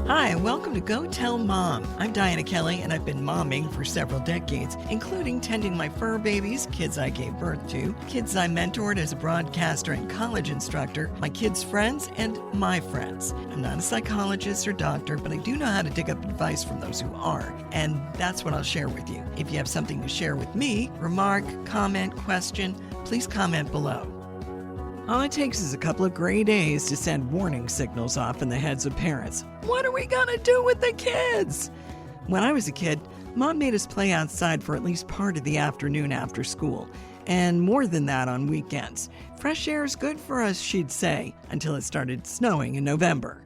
Hi, welcome to Go Tell Mom. I'm Dianna Kelly, and I've been momming for several decades, including tending my fur babies, kids I gave birth to, kids I mentored as a broadcaster and college instructor, my kids' friends, and my friends. I'm not a psychologist or doctor, but I do know how to dig up advice from those who are, and that's what I'll share with you. If you have something to share with me, remark, comment, question, please comment below. All it takes is a couple of gray days to send warning signals off in the heads of parents. What are we gonna do with the kids? When I was a kid, Mom made us play outside for at least part of the afternoon after school, and more than that on weekends. Fresh air is good for us, she'd say, until it started snowing in November.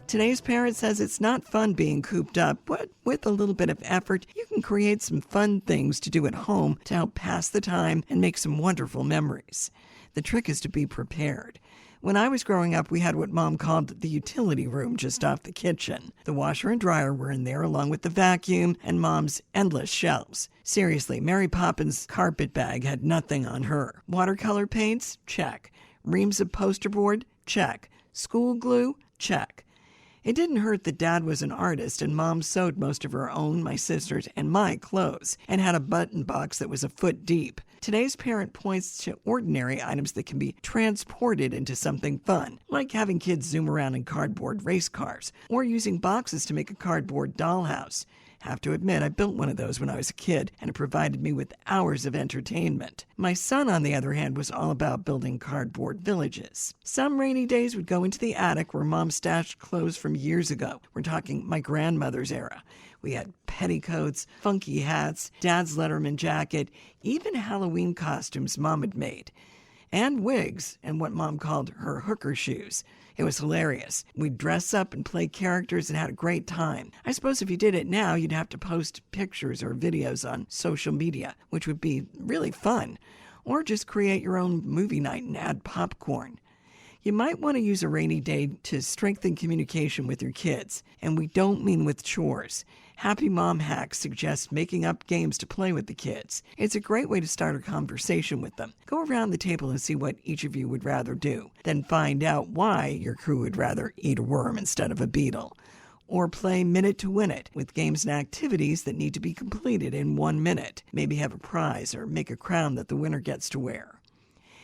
Today's parent says it's not fun being cooped up, but with a little bit of effort, you can create some fun things to do at home to help pass the time and make some wonderful memories. The trick is to be prepared. When I was growing up, we had what Mom called the utility room just off the kitchen. The washer and dryer were in there along with the vacuum and Mom's endless shelves. Seriously, Mary Poppins' carpet bag had nothing on her. Watercolor paints? Check. Reams of poster board? Check. School glue? Check. It didn't hurt that Dad was an artist and Mom sewed most of her own, my sister's, and my clothes, and had a button box that was a foot deep. Today's parent points to ordinary items that can be transported into something fun, like having kids zoom around in cardboard race cars, or using boxes to make a cardboard dollhouse. Have to admit, I built one of those when I was a kid, and it provided me with hours of entertainment. My son, on the other hand, was all about building cardboard villages. Some rainy days would go into the attic where Mom stashed clothes from years ago. We're talking my grandmother's era. We had petticoats, funky hats, Dad's Letterman jacket, even Halloween costumes Mom had made. And wigs, and what Mom called her hooker shoes. It was hilarious. We'd dress up and play characters and had a great time. I suppose if you did it now, you'd have to post pictures or videos on social media, which would be really fun. Or just create your own movie night and add popcorn. You might want to use a rainy day to strengthen communication with your kids, and we don't mean with chores. Happy Mom Hacks suggests making up games to play with the kids. It's a great way to start a conversation with them. Go around the table and see what each of you would rather do. Then find out why your crew would rather eat a worm instead of a beetle. Or play Minute to Win It with games and activities that need to be completed in 1 minute. Maybe have a prize or make a crown that the winner gets to wear.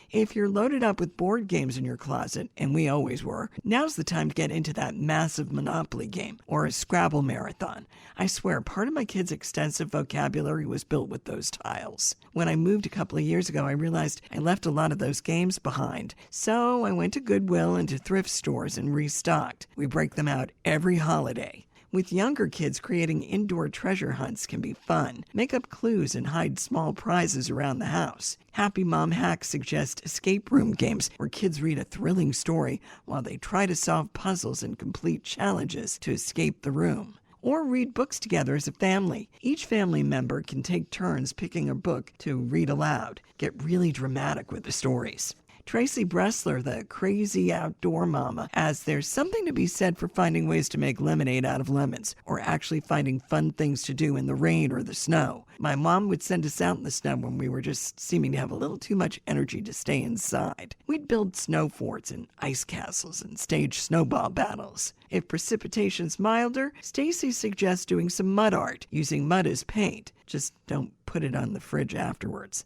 If you're loaded up with board games in your closet, and we always were, now's the time to get into that massive Monopoly game or a Scrabble marathon. I swear, part of my kids' extensive vocabulary was built with those tiles. When I moved a couple of years ago, I realized I left a lot of those games behind. So I went to Goodwill and to thrift stores and restocked. We break them out every holiday. With younger kids, creating indoor treasure hunts can be fun. Make up clues and hide small prizes around the house. Happy Mom Hacks suggest escape room games where kids read a thrilling story while they try to solve puzzles and complete challenges to escape the room. Or read books together as a family. Each family member can take turns picking a book to read aloud. Get really dramatic with the stories. Tracy Bressler, the crazy outdoor mama, adds there's something to be said for finding ways to make lemonade out of lemons, or actually finding fun things to do in the rain or the snow. My mom would send us out in the snow when we were just seeming to have a little too much energy to stay inside. We'd build snow forts and ice castles and stage snowball battles. If precipitation's milder, Stacy suggests doing some mud art, using mud as paint. Just don't put it on the fridge afterwards.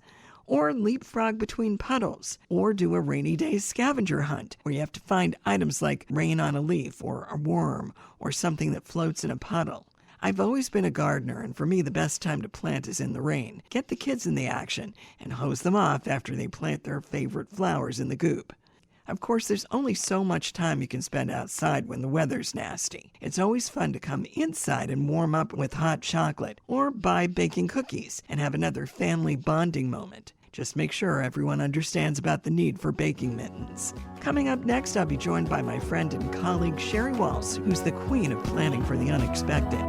Or leapfrog between puddles, or do a rainy day scavenger hunt, where you have to find items like rain on a leaf, or a worm, or something that floats in a puddle. I've always been a gardener, and for me the best time to plant is in the rain. Get the kids in the action, and hose them off after they plant their favorite flowers in the goop. Of course, there's only so much time you can spend outside when the weather's nasty. It's always fun to come inside and warm up with hot chocolate, or buy baking cookies, and have another family bonding moment. Just make sure everyone understands about the need for baking mittens. Coming up next, I'll be joined by my friend and colleague Sheri Waltz, who's the queen of planning for the unexpected.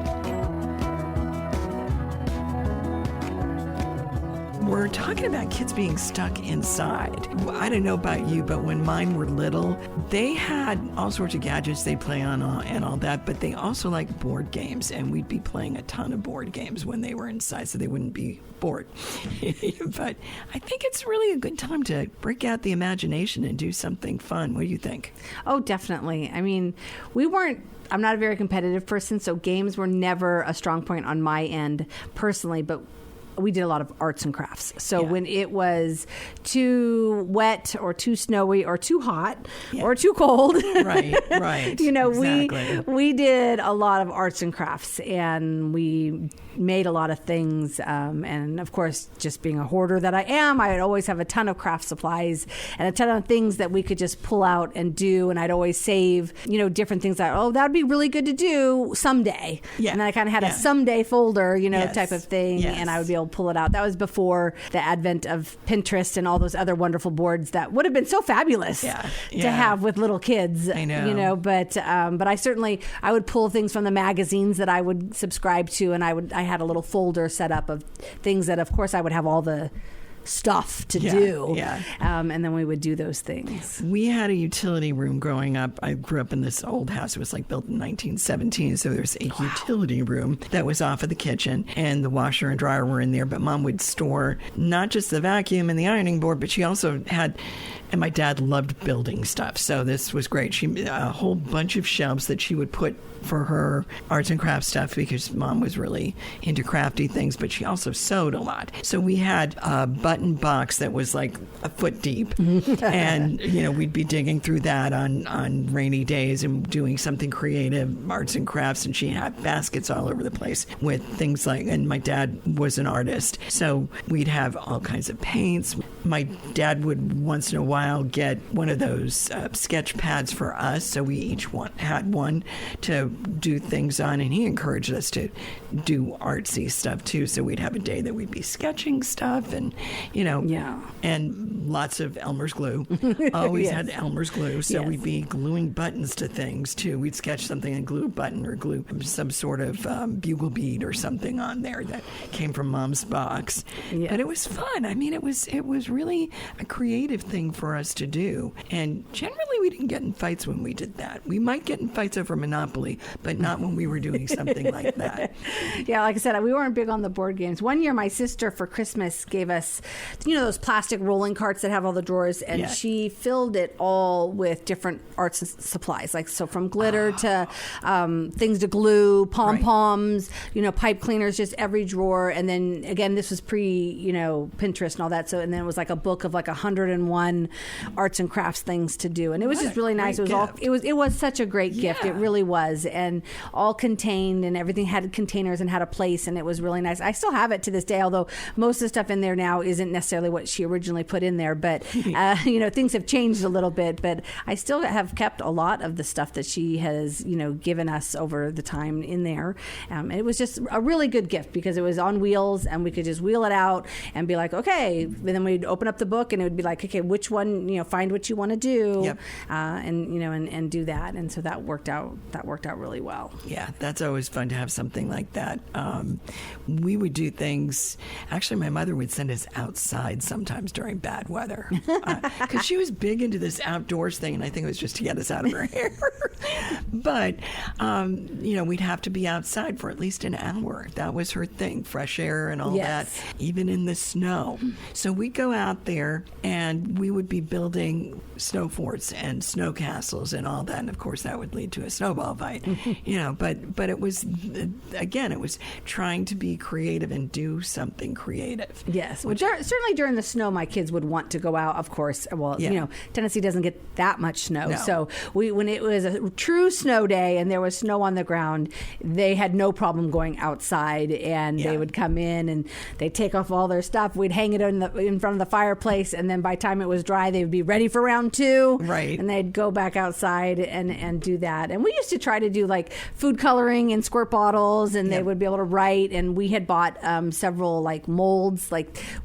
we're talking about kids being stuck inside. I don't know about you, but when mine were little, they had all sorts of gadgets they play on and all that, but they also like board games, and we'd be playing a ton of board games when they were inside so they wouldn't be bored. But I think it's really a good time to break out the imagination and do something fun. What do you think? Oh, definitely. I mean, I'm not a very competitive person, so games were never a strong point on my end personally, but we did a lot of arts and crafts. So when it was too wet or too snowy or too hot or too cold, right. Exactly. we did a lot of arts and crafts, and we made a lot of things. And of course, just being a hoarder that I am, I'd always have a ton of craft supplies and a ton of things that we could just pull out and do. And I'd always save, different things that would be really good to do someday. Yeah. And then I kind of had a someday folder, type of thing. Yes. And I would be able to pull it out. That was before the advent of Pinterest and all those other wonderful boards that would have been so fabulous to have with little kids. I know. But I would pull things from the magazines that I would subscribe to, and I had a little folder set up of things that, of course, I would have all the stuff to do. Yeah. And then we would do those things. We had a utility room growing up. I grew up in this old house. It was built in 1917. So there's a utility room that was off of the kitchen, and the washer and dryer were in there. But Mom would store not just the vacuum and the ironing board, but she also had, and my dad loved building stuff. So this was great. She a whole bunch of shelves that she would put for her arts and crafts stuff, because Mom was really into crafty things, but she also sewed a lot. So we had a button box that was a foot deep, and we'd be digging through that on rainy days and doing something creative, arts and crafts. And she had baskets all over the place with things and my dad was an artist, so we'd have all kinds of paints. My dad would once in a while get one of those sketch pads for us, so we each had one to do things on, and he encouraged us to do artsy stuff too. So we'd have a day that we'd be sketching stuff, and and lots of Elmer's glue. Always had Elmer's glue, so we'd be gluing buttons to things too. We'd sketch something and glue a button or glue some sort of bugle bead or something on there that came from Mom's box. But it was fun. I mean, it was really a creative thing for us to do, and generally we didn't get in fights when we did that. We might get in fights over Monopoly, but not when we were doing something like that. Yeah, like I said, we weren't big on the board games. One year, my sister for Christmas gave us, those plastic rolling carts that have all the drawers, and she filled it all with different arts supplies, so from glitter to things to glue, pom-poms, pipe cleaners, just every drawer. And then again, this was Pinterest and all that. So, and then it was a book of 101 arts and crafts things to do, and it was just really nice. It was such a great gift. It really was, and all contained, and everything had containers and had a place, and it was really nice. I still have it to this day, although most of the stuff in there now isn't necessarily what she originally put in there. But things have changed a little bit. But I still have kept a lot of the stuff that she has given us over the time in there. It was just a really good gift because it was on wheels, and we could just wheel it out and be like, okay. And then we'd open up the book, and it would be like, okay, which one, find what you want to do, and do that. And so that worked out really well. Yeah, that's always fun to have something like that. We would do things. Actually, my mother would send us outside sometimes during bad weather, because she was big into this outdoors thing, and I think it was just to get us out of her hair. But we'd have to be outside for at least an hour. That was her thing, fresh air and all that, even in the snow. So we'd go out there, and we would be building snow forts and snow castles and all that, and of course that would lead to a snowball fight. But it was, again, it was trying to be creative and do something creative. Yes. Well, certainly during the snow, my kids would want to go out, of course. Well, Tennessee doesn't get that much snow. No. So when it was a true snow day and there was snow on the ground, they had no problem going outside, and they would come in and they'd take off all their stuff. We'd hang it in front of the fireplace, and then by the time it was dry, they would be ready for round two. Right. And they'd go back outside and do that. And we used to try to do food coloring in squirt bottles, and they would be able to write. And we had bought several molds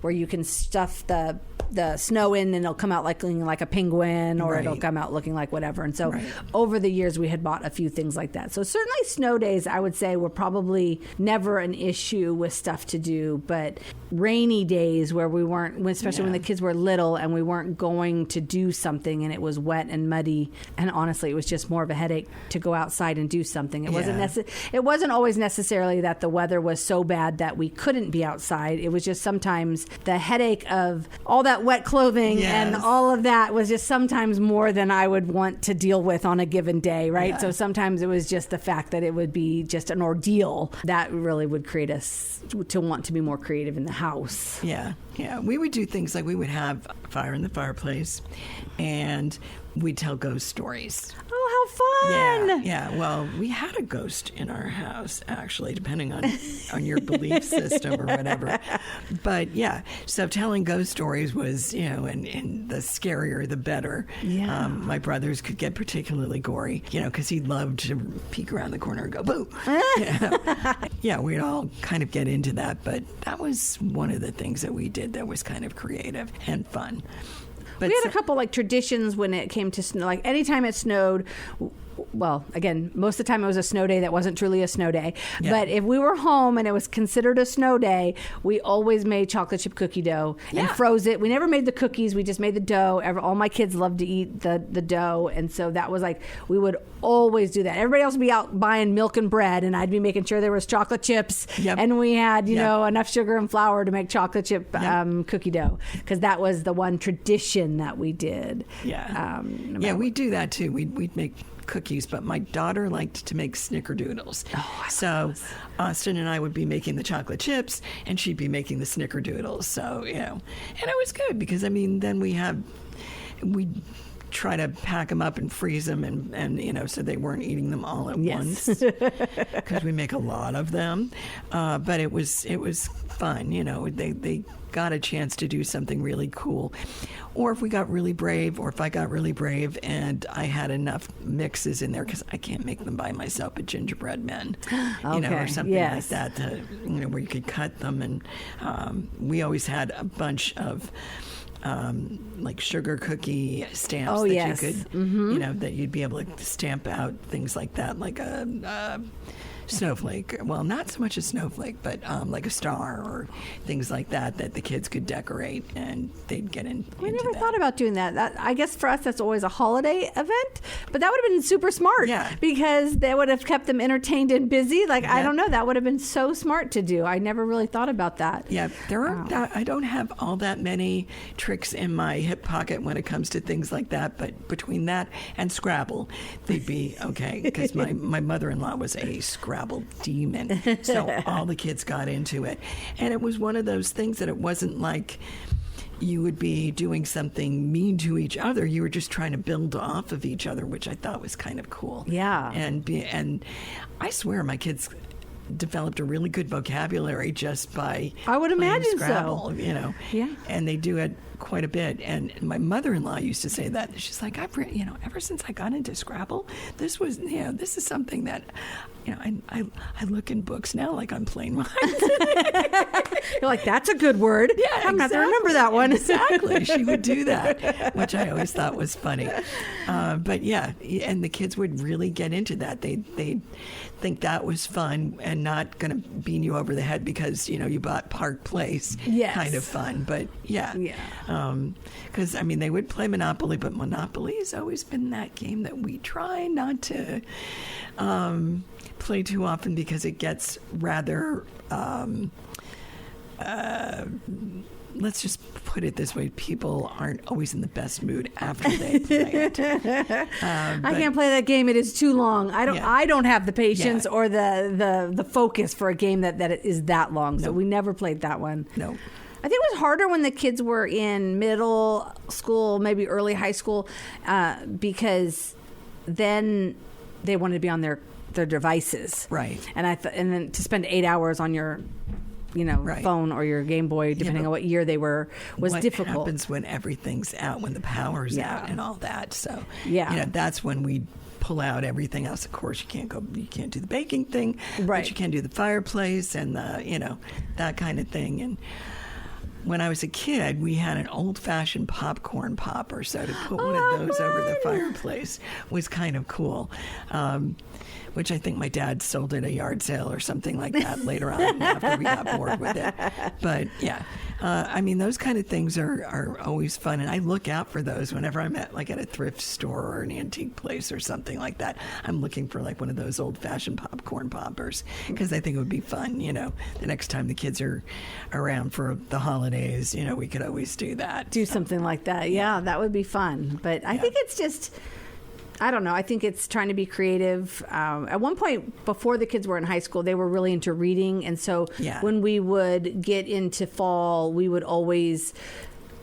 where you can stuff the the snow in, and it'll come out looking like a penguin, or it'll come out looking like whatever. And so over the years, we had bought a few things like that. So certainly snow days, I would say, were probably never an issue with stuff to do. But rainy days where we weren't, especially when the kids were little and we weren't going to do something and it was wet and muddy, and honestly, it was just more of a headache to go outside and do something. It wasn't always necessarily that the weather was so bad that we couldn't be outside. It was just sometimes the headache of all that wet clothing and all of that was just sometimes more than I would want to deal with on a given day, right? So sometimes it was just the fact that it would be just an ordeal that really would create us to want to be more creative in the house. Yeah. We would do things like we would have a fire in the fireplace, and we'd tell ghost stories. Oh, how fun! Yeah. Well, we had a ghost in our house, actually, depending on your belief system or whatever. But yeah, so telling ghost stories was, and the scarier the better. Yeah. My brothers could get particularly gory, because he loved to peek around the corner and go boo. Yeah, we'd all kind of get into that, but that was one of the things that we did that was kind of creative and fun. But we had a couple traditions when it came to snow. Like anytime it snowed, well, again, most of the time it was a snow day that wasn't truly a snow day. Yeah. But if we were home and it was considered a snow day, we always made chocolate chip cookie dough and froze it. We never made the cookies. We just made the dough. All my kids loved to eat the dough. And so that was we would always do that. Everybody else would be out buying milk and bread, and I'd be making sure there was chocolate chips. Yep. And we had, enough sugar and flour to make chocolate chip cookie dough, because that was the one tradition that we did. Yeah. We do that too. We'd make cookies, but my daughter liked to make snickerdoodles. So Austin and I would be making the chocolate chips, and she'd be making the snickerdoodles. So, and it was good because, then we try to pack them up and freeze them and so they weren't eating them all at once, because we make a lot of them. But it was fun. They got a chance to do something really cool. Or if I got really brave and I had enough mixes in there, because I can't make them by myself, but gingerbread men, or something like that, where you could cut them. And we always had a bunch of sugar cookie stamps that you could, that you'd be able to stamp out things like that, like a snowflake. Well, not so much a snowflake, but like a star or things like that the kids could decorate, and they'd get into We never thought about doing that. I guess for us that's always a holiday event, but that would have been super smart, because that would have kept them entertained and busy. I don't know, that would have been so smart to do. I never really thought about that. Yeah, I don't have all that many tricks in my hip pocket when it comes to things like that, but between that and Scrabble, they'd be okay, because my mother-in-law was a Scrabble demon, so all the kids got into it. And it was one of those things that it wasn't like you would be doing something mean to each other. You were just trying to build off of each other, which I thought was kind of cool. Yeah. And I swear my kids developed a really good vocabulary just by I would imagine Scrabble, so. Yeah. And they do it quite a bit. And my mother-in-law used to say that. She's like, ever since I got into Scrabble, this is something that, I look in books now like I'm playing mine. You're like, that's a good word. Yeah, I'm going to remember that one. Exactly. She would do that, which I always thought was funny. But yeah, and the kids would really get into that. They'd think that was fun and not going to beat you over the head because, you bought Park Place. Yes. Kind of fun. But yeah. Because, they would play Monopoly, but Monopoly has always been that game that we try not to play too often, because it gets rather, let's just put it this way, people aren't always in the best mood after they play it. I can't play that game. It is too long. I don't have the patience or the focus for a game that is that long. So we never played that one. No. I think it was harder when the kids were in middle school, maybe early high school, because then they wanted to be on their devices. Right. And and then to spend 8 hours on your phone or your Game Boy, depending on what year they were, was difficult. What happens when everything's out, when the power's out and all that? So, that's when we pull out everything else. Of course, you can't do the baking thing, right? But you can do the fireplace and the, that kind of thing. And when I was a kid, we had an old-fashioned popcorn popper, so to put one of those over the fireplace was kind of cool. Which I think my dad sold at a yard sale or something like that later on after we got bored with it. But yeah, I mean, those kind of things are always fun. And I look out for those whenever I'm at a thrift store or an antique place or something like that. I'm looking for like one of those old fashioned popcorn poppers because I think it would be fun. The next time the kids are around for the holidays, we could always do that. Do something like that. Yeah, that would be fun. But I think it's just, I don't know. I think it's trying to be creative. At one point, before the kids were in high school, they were really into reading. And so when we would get into fall, we would always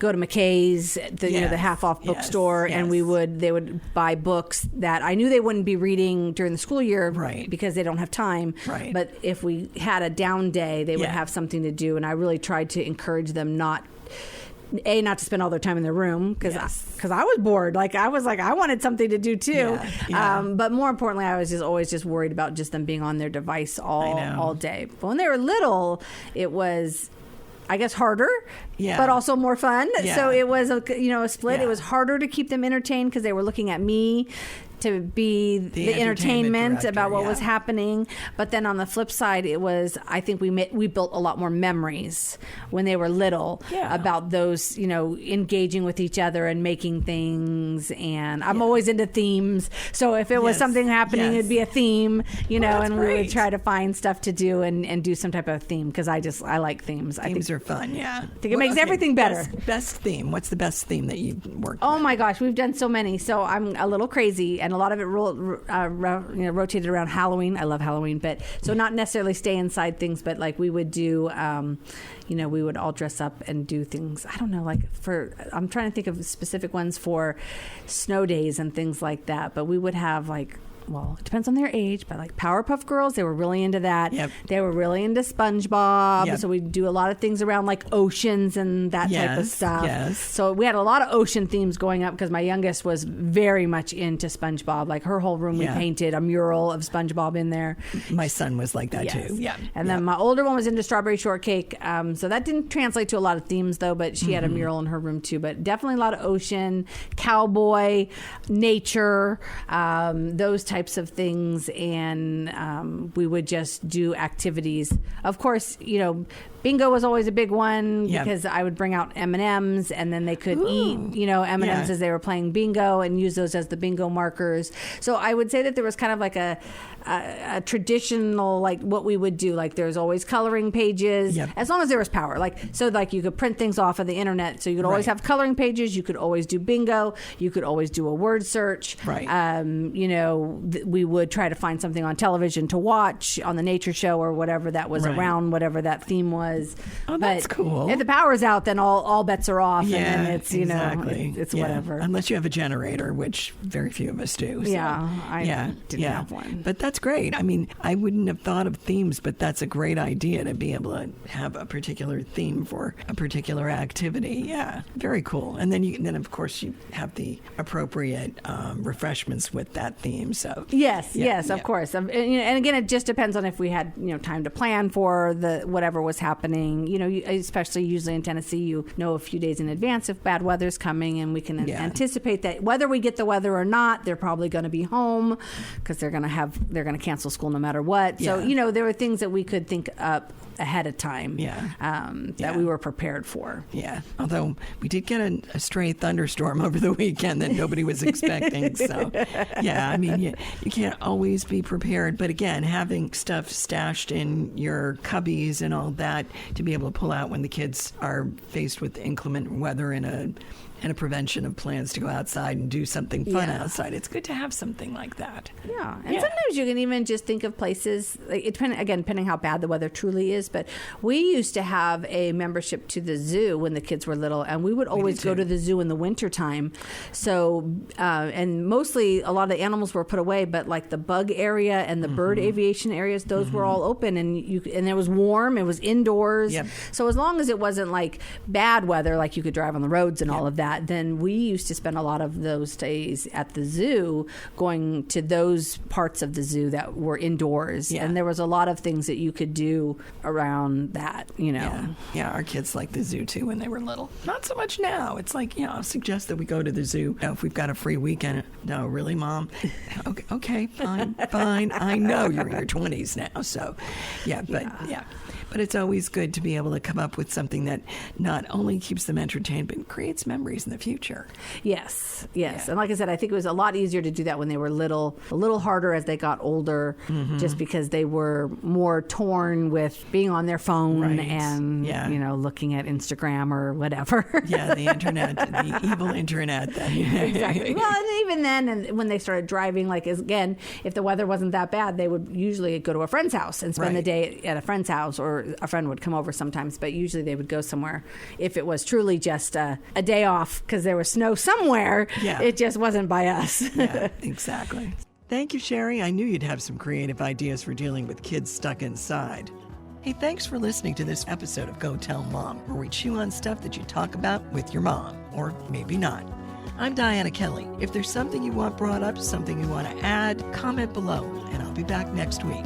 go to McKay's, the half-off bookstore, and they would buy books that I knew they wouldn't be reading during the school year because they don't have time. Right. But if we had a down day, they would have something to do. And I really tried to encourage them not to spend all their time in their room because I was bored. I wanted something to do too. But more importantly, I was always worried about just them being on their device all day. But when they were little, it was, I guess, harder, but also more fun. So it was a split. It was harder to keep them entertained because they were looking at me to be the entertainment director, about what was happening. But then on the flip side, it was, I think we built a lot more memories when they were little about those, engaging with each other and making things. And I'm always into themes. So if it was something happening, it'd be a theme, and we would try to find stuff to do and do some type of theme because I like themes. Themes are fun, I think it makes everything better. Best theme. What's the best theme that you've worked with? Oh my gosh, we've done so many. So I'm a little crazy, and a lot of it rotated around Halloween. I love Halloween, but so not necessarily stay inside things, but like we would do, we would all dress up and do things. I don't know, I'm trying to think of specific ones for snow days and things like that, but we would have it depends on their age, but like Powerpuff Girls, they were really into that. Yep. They were really into SpongeBob. Yep. So we'd do a lot of things around like oceans and that type of stuff. Yes. So we had a lot of ocean themes going up because my youngest was very much into SpongeBob. Like her whole room, we painted a mural of SpongeBob in there. My son was like that too. Yeah. And then my older one was into Strawberry Shortcake. So that didn't translate to a lot of themes though, but she had a mural in her room too. But definitely a lot of ocean, cowboy, nature, those types of things, and we would just do activities. Of course, bingo was always a big one because I would bring out M&Ms and then they could eat, M&Ms as they were playing bingo and use those as the bingo markers. So I would say that there was kind of like a traditional, like what we would do. Like there's always coloring pages as long as there was power. So you could print things off of the internet. So you could always have coloring pages. You could always do bingo. You could always do a word search. Right. We would try to find something on television to watch on the nature show or whatever that was around whatever that theme was. Oh, that's cool. If the power's out, then all bets are off, and then it's it's whatever. Unless you have a generator, which very few of us do. So. I didn't have one. But that's great. I mean, I wouldn't have thought of themes, but that's a great idea to be able to have a particular theme for a particular activity. Yeah, very cool. And then of course you have the appropriate refreshments with that theme. So yes, of course. And again, it just depends on if we had time to plan for the whatever was happening. Especially usually in Tennessee, a few days in advance if bad weather's coming, and we can anticipate that whether we get the weather or not, they're probably going to be home because they're going to cancel school no matter what. So there were things that we could think up ahead of time that we were prepared for. Yeah, although we did get a stray thunderstorm over the weekend that nobody was expecting. So, I mean, you can't always be prepared. But again, having stuff stashed in your cubbies and all that to be able to pull out when the kids are faced with inclement weather and a prevention of plans to go outside and do something fun outside. It's good to have something like that. Yeah. And sometimes you can even just think of places, depending how bad the weather truly is, but we used to have a membership to the zoo when the kids were little, and we would always go to the zoo in the wintertime. So, and mostly a lot of the animals were put away, but like the bug area and the bird aviation areas, those were all open, and it was warm, it was indoors. Yep. So as long as it wasn't like bad weather, like you could drive on the roads and all of that, that, then we used to spend a lot of those days at the zoo going to those parts of the zoo that were indoors. Yeah. And there was a lot of things that you could do around that, Yeah, our kids liked the zoo too when they were little. Not so much now. It's like, I'll suggest that we go to the zoo if we've got a free weekend. No, really, Mom? Okay, fine. I know you're in your 20s now, so yeah. But it's always good to be able to come up with something that not only keeps them entertained, but creates memories in the future. Yes. Yeah. And like I said, I think it was a lot easier to do that when they were little, a little harder as they got older, just because they were more torn with being on their phone and, looking at Instagram or whatever. Yeah, the internet, the evil internet. Exactly. Well, and even then, and when they started driving, again, if the weather wasn't that bad, they would usually go to a friend's house and spend the day at a friend's house, or a friend would come over sometimes, but usually they would go somewhere if it was truly just a day off because there was snow somewhere. Yeah. It just wasn't by us. Yeah, exactly. Thank you, Sheri. I knew you'd have some creative ideas for dealing with kids stuck inside. Hey, thanks for listening to this episode of Go Tell Mom, where we chew on stuff that you talk about with your mom, or maybe not. I'm Dianna Kelly. If there's something you want brought up, something you want to add, comment below, and I'll be back next week.